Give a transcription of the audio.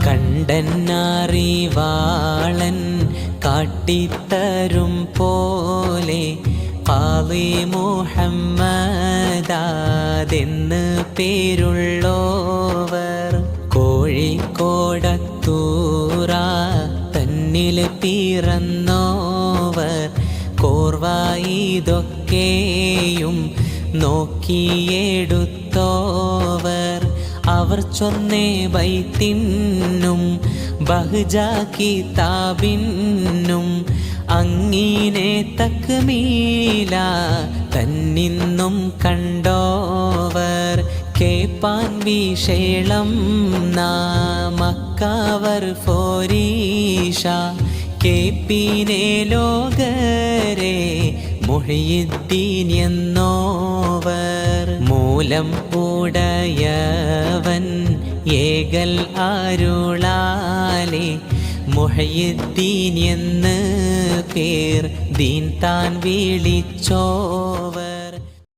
കണ്ടന്നറിവാളൻ കാട്ടിത്തരും പോലെ ഖാളി മുഹമ്മദാദെന്ന് പേരുള്ളോവർ കോഴിക്കോടത്തൂറ തന്നിൽ പിറന്നോവർ കോർവായിതൊക്കെയും നോക്കിയെടുത്തോവർ അവർ ചൊന്നേ ബൈത്തിന്നും ബഹ്ജ കിതാബിന്നും അങ്ങിനെ തക്മീല തന്നിന്നും കണ്ടോവർ കേപ്പാൻ വിശേളം നാമക്കവർ ഫോരീഷ കേപ്പിനെ ലോകരെ മുഹ്യിദ്ദീൻ എന്നോവർ മൂലം ഉടയവൻ ഏകൽ അരുളാലെ മുഹ്യിദ്ദീൻ എന്ന് പേർ ദീൻ താൻ വിളിച്ചോവർ.